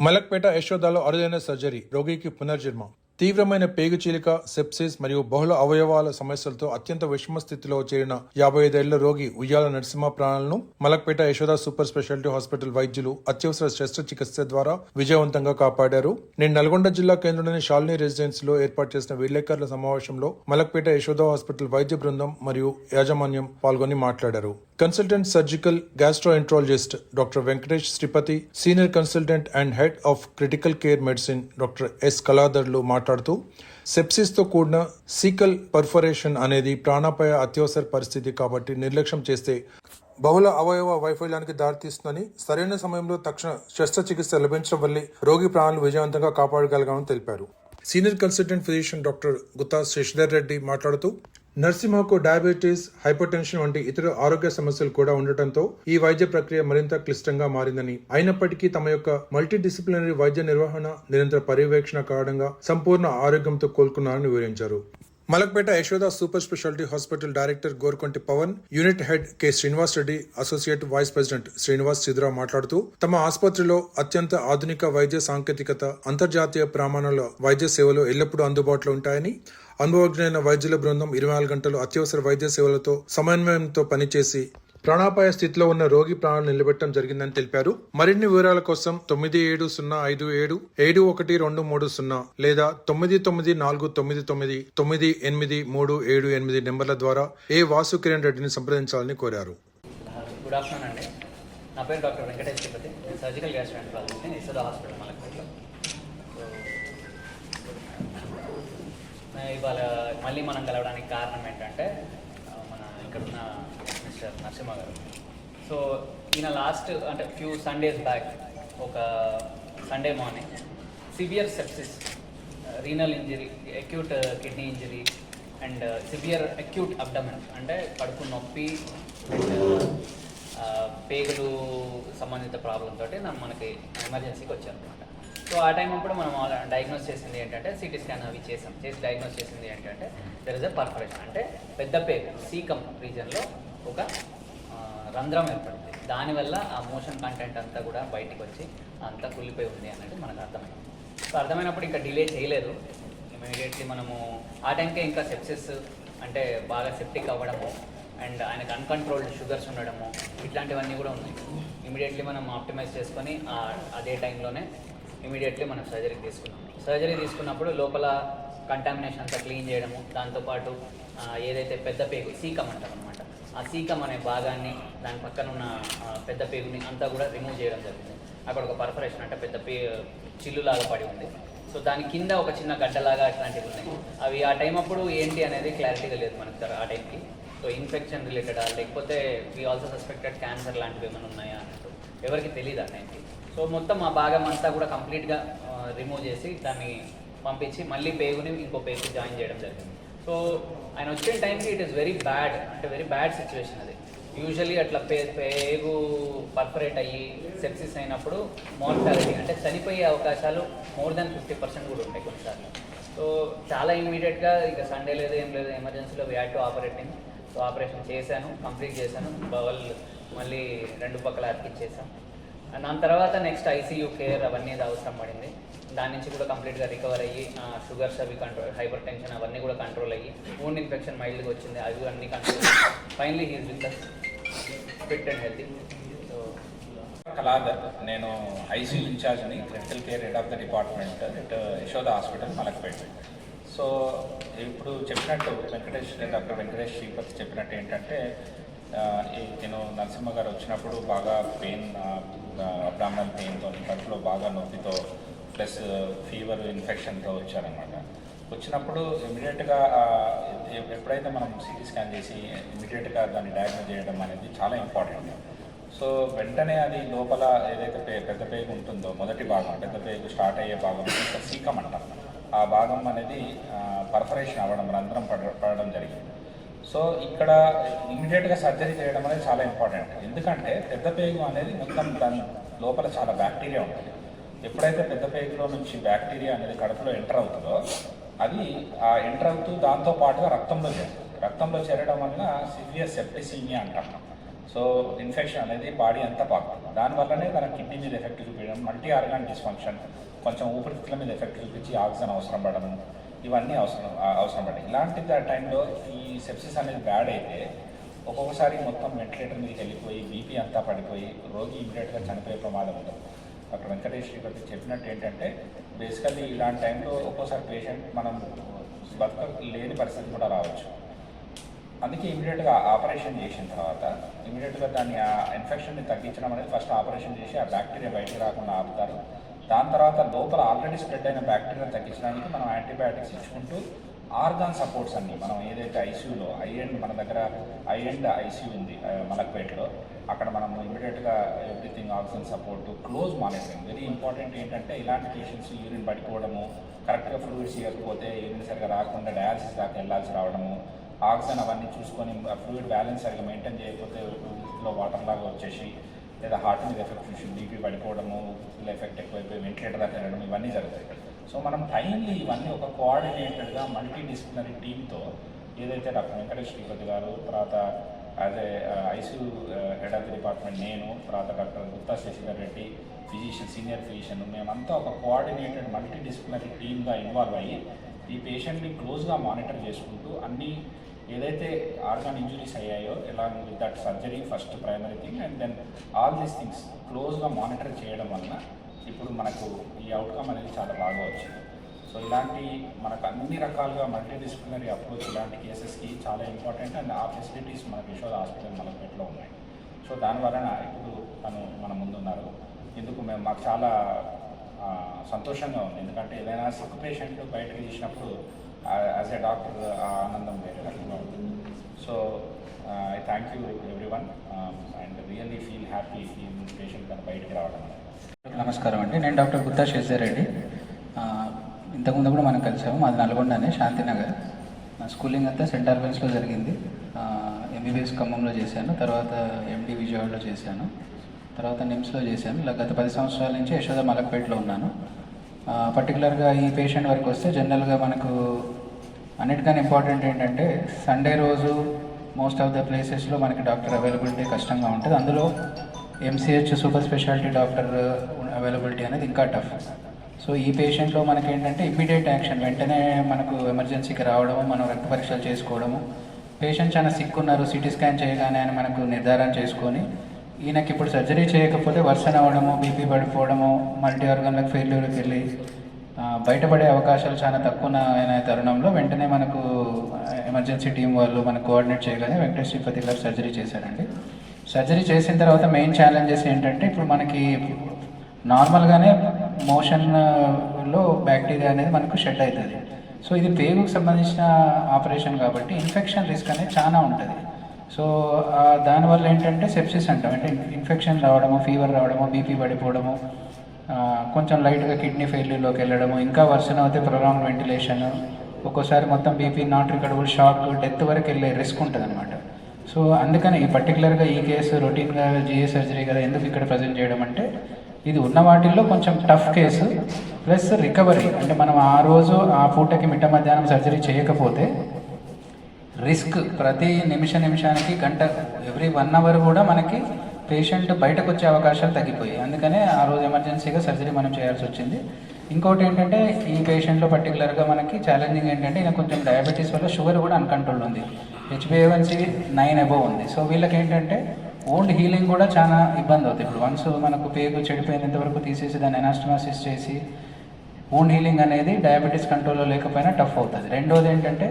మలక్పేట యశోదాలో అరుదైన సర్జరీ, రోగికి పునర్జన్మ. తీవ్రమైన పేగు చీలిక, సెప్సిస్ మరియు బహుళ అవయవాల సమస్యలతో అత్యంత విషమ స్థితిలో చేరిన 55 ఏళ్ల రోగి ఉయ్యాల నరసింహ ప్రాణాలను Malakpet Yashoda super speciality hospital వైద్యులు అత్యవసర శస్త్రచికిత్స ద్వారా విజయవంతంగా కాపాడారు. నేను నల్గొండ జిల్లా కేంద్రంలోని షాలిని రెసిడెన్సీలో ఏర్పాటు చేసిన విలేకరుల సమావేశంలో మలక్పేట యశోద హాస్పిటల్ వైద్య బృందం మరియు యాజమాన్యం పాల్గొని మాట్లాడారు. Consultant surgical gastroenterologist doctor Venkatesh Sripathi, senior consultant and head of critical care medicine doctor S కళాధర్లు మాట్లాడుతూ సెప్సిస్ తో కూడిన సీకల్ పర్ఫరేషన్ అనేది ప్రాణాపాయ అత్యవసర పరిస్థితి కాబట్టి నిర్లక్ష్యం చేస్తే బహుళ అవయవ వైఫల్యానికి దారితీస్తుందని, సరైన సమయంలో తక్షణ శస్త్రచికిత్స లభించడం వల్లే రోగి ప్రాణాలు విజయవంతంగా కాపాడగలగాలని తెలిపారు. Senior consultant physician doctor Gutta Sasidhar Reddy మాట్లాడుతూ నరసింహకు డయాబెటీస్, హైపర్టెన్షన్ వంటి ఇతర ఆరోగ్య సమస్యలు కూడా ఉండటంతో ఈ వైద్య ప్రక్రియ మరింత క్లిష్టంగా మారిందని, అయినప్పటికీ తమ యొక్క మల్టీ డిసిప్లినరీ వైద్య నిర్వహణ, నిరంతర పర్యవేక్షణ కారణంగా సంపూర్ణ ఆరోగ్యంతో కోలుకున్నారని వివరించారు. Malakpet Yashoda super speciality hospital director Gorkonti Pavan, unit head K Srinivas Reddy, associate vice president Srinivas Sidrao మాట్లాడుతూ తమ ఆసుపత్రిలో అత్యంత ఆధునిక వైద్య సాంకేతికత, అంతర్జాతీయ ప్రమాణాల వైద్య సేవలు ఎల్లప్పుడూ అందుబాటులో ఉంటాయని, అనుభవజ్ఞైన వైద్యుల బృందం 24 గంటలు అత్యవసర వైద్య సేవలతో సమన్వయంతో పనిచేసి ప్రాణాపాయ స్థితిలో ఉన్న రోగి ప్రాణాలు నిలబెట్టడం జరిగిందని తెలిపారు. మరిన్ని వివరాల కోసం 9705771230 లేదా 9949999837 నెంబర్ల ద్వారా ఏ వాసు కిరణ్ రెడ్డిని సంప్రదించాలని కోరారు. గుడ్ ఆఫ్టర్నూన్ అండి. నా పేరు డాక్టర్ వెంకటేష్ శ్రీపతి. నేను సర్జికల్ గ్యాస్ట్రోఎంట్రాలజిస్ట్ యశోద హాస్పిటల్ మలక్పేటలో. ఇవాళ మళ్ళీ మనం కలవడానికి కారణం ఏంటంటే మన ఇక్కడున్న మిస్టర్ నరసింహ గారు. సో ఈయన లాస్ట్ అంటే ఫ్యూ సండేస్ బ్యాక్ ఒక Sunday morning severe sepsis, renal injury, acute kidney injury and severe acute abdomen అంటే కడుపు నొప్పి అండ్ పేగులు సంబంధిత ప్రాబ్లం తోటి మనకి ఎమర్జెన్సీకి వచ్చారనమాట. సో ఆ టైం అప్పుడు మనం డయాగ్నోస్ చేసింది ఏంటంటే, సిటీ స్కాన్ అవి చేసి డయాగ్నోస్ చేసింది ఏంటంటే దెర్ ఇస్ ఎ పర్ఫరేషన్, అంటే పెద్ద పేగు సీకమ్ రీజన్లో ఒక రంధ్రం ఏర్పడింది. దానివల్ల ఆ మోషన్ కంటెంట్ అంతా కూడా బయటికి వచ్చి అంతా కుళ్ళిపోయి ఉంది అన్నట్టు మనకు అర్థమైంది. సో అర్థమైనప్పుడు ఇంకా డిలే చేయలేదు, ఇమీడియట్లీ మనము ఆ టైంకే ఇంకా సెప్సిస్ అంటే బాగా సెప్టిక్ అవ్వడము అండ్ ఆయనకు అన్కంట్రోల్డ్ షుగర్స్ ఉండడము ఇట్లాంటివన్నీ కూడా ఉన్నాయి. ఇమీడియట్లీ మనం ఆప్టిమైజ్ చేసుకొని అదే టైంలోనే ఇమీడియట్లీ మనం సర్జరీ తీసుకున్నప్పుడు లోపల కంటామినేషన్ అంతా క్లీన్ చేయడము, దాంతోపాటు ఏదైతే పెద్ద పేగు సీకమ్ అంటాం అనమాట, ఆ సీకమ్ అనే భాగాన్ని, దాని పక్కన ఉన్న పెద్ద పేగుని అంతా కూడా రిమూవ్ చేయడం జరిగింది. అక్కడ ఒక పర్ఫరేషన్ అంటే పెద్ద చిల్లులాగా పడి ఉంది. సో దాని కింద ఒక చిన్న గడ్డలాగా అట్లాంటివి ఉన్నాయి. అవి ఆ టైం అప్పుడు ఏంటి అనేది క్లారిటీగా లేదు మనకు ఆ టైంకి. సో ఇన్ఫెక్షన్ రిలేటెడా లేకపోతే వీ ఆల్సో సస్పెక్టెడ్ క్యాన్సర్ లాంటివి ఏమైనా ఉన్నాయా అన్నట్టు ఎవరికి తెలియదు ఆ టైంకి. సో మొత్తం ఆ భాగం అంతా కూడా కంప్లీట్గా రిమూవ్ చేసి దాన్ని పంపించి మళ్ళీ పేగుని ఇంకో పేగు జాయిన్ చేయడం జరిగింది. సో ఆయన వచ్చిన టైంకి ఇట్ ఈస్ వెరీ బ్యాడ్, అంటే వెరీ బ్యాడ్ సిచ్యువేషన్ అది. యూజువల్లీ అట్లా పేగు పర్ఫరేట్ అయ్యి సెప్సిస్ అయినప్పుడు మోర్టాలిటీ అంటే చనిపోయే అవకాశాలు మోర్ దాన్ 50% కూడా ఉంటాయి కొన్నిసార్లు. సో చాలా ఇమీడియట్గా ఇక సండే లేదు ఏం లేదు, ఎమర్జెన్సీలో we had to operating. So operation చేశాను, కంప్లీట్ చేశాను, బవల్ మళ్ళీ 2 పక్కల అతికిచ్చేసాం. దాని తర్వాత నెక్స్ట్ ఐసీయూ కేర్ అవన్నీ అవసరం పడింది. దాని నుంచి కూడా కంప్లీట్గా రికవర్ అయ్యి షుగర్స్ అవి కంట్రోల్, హైపర్ టెన్షన్ అవన్నీ కూడా కంట్రోల్ అయ్యి, వూండ్ ఇన్ఫెక్షన్ మైల్డ్గా వచ్చింది, అవి అన్నీ control. Finally he's with us fit and healthy. So Kaladhar, నేను ఐసీయూ ఇన్ఛార్జ్ని, critical care head of the department at Yashoda hospital Malakpet. So ఇప్పుడు చెప్పినట్టు డాక్టర్ వెంకటేష్ శ్రీపతి చెప్పినట్టు ఏంటంటే, నేను నరసింహ గారు వచ్చినప్పుడు బాగా పెయిన్, అబ్డామినల్ పెయిన్తో, కడుపులో బాగా నొప్పితో ప్లస్ ఫీవర్ ఇన్ఫెక్షన్తో వచ్చారనమాట. వచ్చినప్పుడు ఇమీడియట్గా ఎప్పుడైతే మనం సిటీ స్కాన్ చేసి ఇమీడియట్గా దాన్ని డయాగ్నోస్ చేయడం అనేది చాలా ఇంపార్టెంట్. సో వెంటనే అది లోపల ఏదైతే పెద్ద పేగు ఉంటుందో మొదటి భాగం, పెద్ద పేగు స్టార్ట్ అయ్యే భాగం సీకం అంటాం, ఆ భాగం అనేది పర్ఫరేషన్ అవ్వడం, రంధ్రం పడడం జరిగింది. సో ఇక్కడ ఇమీడియట్గా సర్జరీ చేయడం అనేది చాలా ఇంపార్టెంట్. ఎందుకంటే పెద్ద పేగు అనేది మొత్తం దాని లోపల చాలా బ్యాక్టీరియా ఉంటుంది. ఎప్పుడైతే పెద్ద పేగులో నుంచి బ్యాక్టీరియా అనేది కడుపులో ఎంటర్ అవుతుందో అది ఎంటర్ అవుతూ దాంతో పాటుగా రక్తంలో చేరుతుంది. రక్తంలో చేరడం వల్ల సివియర్ సెప్టిసిమియా అంటాం. సో ఇన్ఫెక్షన్ అనేది బాడీ అంతా పాకుతుంది. దానివల్లనే మన కిడ్నీ మీద ఎఫెక్ట్ చూపించడం, మల్టీ ఆర్గాన్ డిస్ఫంక్షన్, కొంచెం ఊపిరితిత్తుల మీద ఎఫెక్ట్ చూపించి ఆక్సిజన్ అవసరం పడడం, ఇవన్నీ అవసరం పడాయి. ఇలాంటి టైంలో ఈ సెప్సిస్ అనేది బ్యాడ్ అయితే ఒక్కొక్కసారి మొత్తం వెంటిలేటర్ మీదకి వెళ్ళిపోయి బీపీ అంతా పడిపోయి రోగి ఇమీడియట్గా చనిపోయే ప్రమాదం ఉంటుంది. డాక్టర్ వెంకటేష్ శ్రీపతి చెప్పినట్టు ఏంటంటే బేసికల్లీ ఇలాంటి టైంలో ఒక్కోసారి పేషెంట్ మనం లేని పరిస్థితి కూడా రావచ్చు. అందుకే ఇమీడియట్గా ఆపరేషన్ చేసిన తర్వాత ఇమీడియట్గా దాన్ని ఆ ఇన్ఫెక్షన్ని తగ్గించడం అనేది ఫస్ట్ ఆపరేషన్ చేసి ఆ బ్యాక్టీరియా బయటకు రాకుండా ఆపుతారు. దాని తర్వాత లోపల ఆల్రెడీ స్ప్రెడ్ అయిన బ్యాక్టీరియా తగ్గించడానికి మనం యాంటీబయాటిక్స్ ఇచ్చుకుంటూ ఆర్గాన్ సపోర్ట్స్ అన్ని మనం ఏదైతే ఐసీయూలో మన దగ్గర ఐసీయూ ఉంది మలక్పేటలో, అక్కడ మనం ఇమీడియట్గా everything oxygen support, close monitoring. Very important ఏంటంటే ఇలాంటి పేషెంట్స్ యూరిన్ పడిపోవడము, కరెక్ట్గా ఫ్లూయిడ్స్ ఇవ్వకపోతే యూరిన్ సరిగా రాకుండా డయాలసిస్ దాకా వెళ్ళాల్సి రావడము, ఆక్సిజన్ అవన్నీ చూసుకొని ఫ్లూయిడ్ బ్యాలెన్స్ సరిగా మెయింటైన్ చేయకపోతే లో వాటర్ లాగా వచ్చేసి, లేదా హార్ట్ మీద ఎఫెక్ట్ చూసి బీపీ పడిపోవడము, ఎఫెక్ట్ ఎక్కువైపోయి వెంటిలేటర్ దాకా వెళ్ళడం, ఇవన్నీ జరుగుతాయి. సో మనం టైమ్లీ ఇవన్నీ ఒక కోఆర్డినేటెడ్గా మల్టీ డిసిప్లినరీ టీమ్తో ఏదైతే డాక్టర్ వెంకటేష్ శ్రీపతి గారు, తర్వాత as a ICU head of the department నేను, తర్వాత doctor Gutta Sasidhar Reddy physician, senior physician, మేమంతా ఒక కోఆర్డినేటెడ్ మల్టీ డిసిప్లినరీ టీమ్గా ఇన్వాల్వ్ అయ్యి ఈ పేషెంట్ని క్లోజ్గా మానిటర్ చేసుకుంటూ అన్ని ఏదైతే ఆర్గాన్ ఇంజురీస్ అయ్యాయో along with that surgery first primary thing, and then all these things క్లోజ్గా మానిటర్ చేయడం వలన ఇప్పుడు మనకు ఈ అవుట్కమ్ అనేది చాలా బాగా వచ్చింది. సో ఇలాంటి మనకు అన్ని రకాలుగా మల్టీ డిసిప్లినరీ అప్రోచ్ ఇలాంటి కేసెస్కి చాలా ఇంపార్టెంట్, అండ్ ఆ ఫెసిలిటీస్ మనకు యశోద హాస్పిటల్ మలక్పేటలో ఉన్నాయి. సో దానివలన ఇప్పుడు తను మన ముందున్నారు. ఇందుకు మాకు చాలా సంతోషంగా ఉంది. ఎందుకంటే ఏదైనా సిక్ పేషెంట్ బయటకు తీసినప్పుడు యాజ్ ఏ డాక్టర్ ఆనందం వేరే రకంగా ఉంటుంది. So I thank you everyone and really feel happy ఈ పేషెంట్ తను బయటికి రావడం. నమస్కారం అండి, నేను డాక్టర్ గుత్తా శశిధర్ రెడ్డి. ఇంతకుముందు కూడా మనం కలిసాము. మాది నల్గొండనే, శాంతినగర్. నా స్కూలింగ్ అంతా సెంట్ ఆల్బన్స్లో జరిగింది. ఎంబీబీఎస్ ఖమ్మంలో చేశాను, తర్వాత ఎండి విజయవాడలో చేశాను, తర్వాత నిమ్స్లో చేశాను. ఇలా గత 10 సంవత్సరాల నుంచి యశోద మలక్పేటలో ఉన్నాను. పర్టికులర్గా ఈ పేషెంట్ వరకు వస్తే జనరల్గా మనకు అన్నిటికన్నా ఇంపార్టెంట్ ఏంటంటే సండే రోజు మోస్ట్ ఆఫ్ ద ప్లేసెస్లో మనకి డాక్టర్ అవైలబిలిటీ కష్టంగా ఉంటుంది. అందులో MCh super speciality doctor availability అనేది ఇంకా టఫ్. సో ఈ పేషెంట్లో మనకి ఏంటంటే ఇమ్మీడియట్ యాక్షన్, వెంటనే మనకు ఎమర్జెన్సీకి రావడము, మనం రక్త పరీక్షలు చేసుకోవడము, పేషెంట్ చాలా సిక్ ఉన్నారు సిటీ స్కాన్ చేయగానే అని మనకు నిర్ధారణ చేసుకొని ఈయనకి ఇప్పుడు సర్జరీ చేయకపోతే వర్సన్ అవ్వడము, బీపీ పడిపోవడము, మల్టీ ఆర్గాన్లకు ఫెయిల్యూర్కి వెళ్ళి బయటపడే అవకాశాలు చాలా తక్కువ అయిన తరుణంలో వెంటనే మనకు ఎమర్జెన్సీ టీం వాళ్ళు మనకు కోఆర్డినేట్ చేయగానే వెంకటేష్ శ్రీపతి గారు సర్జరీ చేశారండి. సర్జరీ చేసిన తర్వాత మెయిన్ ఛాలెంజెస్ ఏంటంటే ఇప్పుడు మనకి నార్మల్గానే మోషన్లో బ్యాక్టీరియా అనేది మనకు షెడ్ అవుతుంది. సో ఇది పేగుకు సంబంధించిన ఆపరేషన్ కాబట్టి ఇన్ఫెక్షన్ రిస్క్ అనేది చాలా ఉంటుంది. సో దానివల్ల ఏంటంటే సెప్సిస్ అంటాం, అంటే ఇన్ఫెక్షన్ రావడము, ఫీవర్ రావడము, బీపీ పడిపోవడము, కొంచెం లైట్గా కిడ్నీ ఫెయిల్యూర్లోకి వెళ్ళడము, ఇంకా వర్సన్ అవుతే ప్రోలాంగ్ వెంటిలేషన్, ఒక్కోసారి మొత్తం BP not recoverable shock, death వరకు వెళ్ళే రిస్క్ ఉంటుంది అనమాట. సో అందుకని ఈ పర్టికులర్గా ఈ కేసు రొటీన్గా జిఏ సర్జరీ కదా ఎందుకు ఇక్కడ ప్రజెంట్ చేయడం అంటే ఇది ఉన్న వాటిల్లో కొంచెం టఫ్ కేసు ప్లస్ రికవరీ. అంటే మనం ఆ రోజు ఆ పూటకి మిట్ట మధ్యాహ్నం సర్జరీ చేయకపోతే రిస్క్ ప్రతి నిమిషానికి గంట ఎవ్రీ 1 అవర్ కూడా మనకి పేషెంట్ బయటకు వచ్చే అవకాశాలు తగ్గిపోయాయి. అందుకనే ఆ రోజు ఎమర్జెన్సీగా సర్జరీ మనం చేయాల్సి వచ్చింది. ఇంకోటి ఏంటంటే ఈ పేషెంట్లో పర్టికులర్గా మనకి ఛాలెంజింగ్ ఏంటంటే ఈయన కొంచెం డయాబెటీస్ వల్ల షుగర్ కూడా అన్కంట్రోల్ ఉంది, HbA1c 9 అబోవ్ ఉంది. సో వీళ్ళకి ఏంటంటే ఓల్డ్ హీలింగ్ కూడా చాలా ఇబ్బంది అవుతుంది. ఇప్పుడు వన్స్ మనకు పేగు చెడిపోయినంత వరకు తీసేసి దాన్ని ఎనాస్టమాసిస్ చేసి ఓన్ హీలింగ్ అనేది డయాబెటీస్ కంట్రోల్లో లేకపోయినా టఫ్ అవుతుంది. రెండోది ఏంటంటే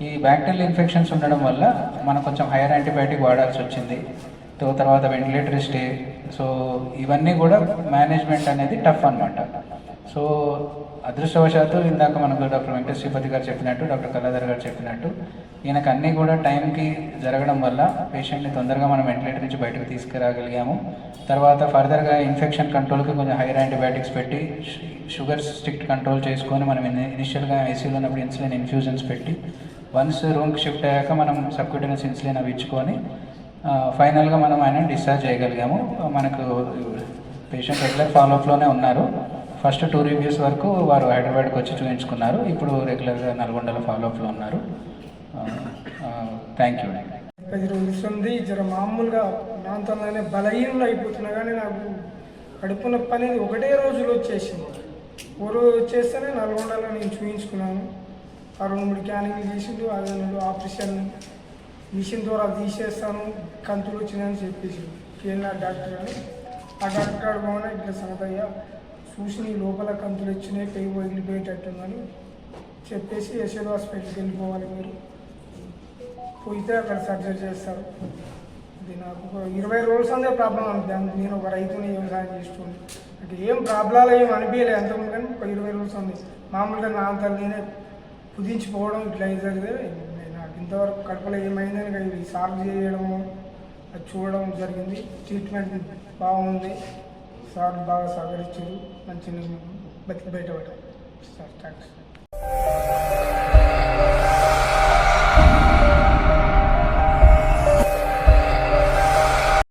ఈ బ్యాక్టీరియల్ ఇన్ఫెక్షన్స్ ఉండడం వల్ల మనం కొంచెం హైయర్ యాంటీబయాటిక్ వాడాల్సి వచ్చింది, తర్వాత వెంటిలేటర్ స్టే. సో ఇవన్నీ కూడా మేనేజ్మెంట్ అనేది టఫ్ అనమాట. సో అదృష్టవశాత్తు ఇందాక మనకు డాక్టర్ వెంకటేష్ శ్రీపతి గారు చెప్పినట్టు, డాక్టర్ కళాధర్ గారు చెప్పినట్టు ఈయనకు అన్నీ కూడా టైంకి జరగడం వల్ల పేషెంట్ని తొందరగా మనం వెంటిలేటర్ నుంచి బయటకు తీసుకురాగలిగాము. తర్వాత ఫర్దర్గా ఇన్ఫెక్షన్ కంట్రోల్కి కొంచెం హైయర్ యాంటీబయాటిక్స్ పెట్టి షుగర్ స్ట్రిక్ట్ కంట్రోల్ చేసుకొని మనం ఇనిషియల్గా ఐసీయూలో ఉన్నప్పుడు ఇన్సులిన్ ఇన్ఫ్యూజన్స్ పెట్టి వన్స్ రూమ్కి షిఫ్ట్ అయ్యాక మనం సబ్క్యూటేనియస్ ఇన్సులిన్ అవి ఇచ్చుకొని ఫైనల్గా మనం ఆయన డిశ్చార్జ్ చేయగలిగాము. మనకు పేషెంట్ రెగ్యులర్ ఫాలోఅప్లోనే ఉన్నారు. ఫస్ట్ 2 రివ్యూస్ వరకు వారు హైదరాబాద్కి వచ్చి చూపించుకున్నారు. ఇప్పుడు రెగ్యులర్గా నల్గొండలో ఫాలోఅప్లో ఉన్నారు. Thank you. 10 రోజులు జర మామూలుగా నాంతోనే బలహీనలు అయిపోతున్నా కానీ నాకు కడుపు నొప్పి అనేది ఒకటే రోజులో వచ్చేసింది. ఓ రోజు వచ్చేస్తేనే నల్గొండలో నేను చూపించుకున్నాను. ఆ 2-3 క్యానింగ్ చేసిండు, అదే ఆపరేషన్ మిషన్ ద్వారా తీసేస్తాను, కంతులు వచ్చినాయని చెప్పేసి కేఎల్ఆర్ డాక్టర్ అని. ఆ డాక్టర్ గారు బాగున్నా ఇట్లా సంగతయ్య చూసి నీ లోపల కంతులు వచ్చినాయి, పెయి వదిలిపోయేటట్టుందని చెప్పేసి యశోద హాస్పిటల్కి వెళ్ళిపోవాలి, మీరు పోయితే అక్కడ సర్జరీ చేస్తారు. ఇది నాకు ఒక 20 రోజుల సందే ప్రాబ్లం అనిపించింది. నేను ఒక రైతుని వ్యవసాయం చేస్తుంది, అంటే ఏం ప్రాబ్లాలు ఏం అనిపించలేదు ఎంతమంది, కానీ ఒక 20 రోజుల సంది మామూలుగా నా అంతా నేనే కుదించిపోవడం ఇట్లా జరిగితే నాకు ఇంతవరకు కడుపులో ఏమైందని ఇవి సాల్వ్ చేయడము అది చూడడం జరిగింది. ట్రీట్మెంట్ బాగుంది, సార్ బాగా సహకరించారు, మంచిగా బతికి బయటపడ్డారు సార్. థ్యాంక్స్.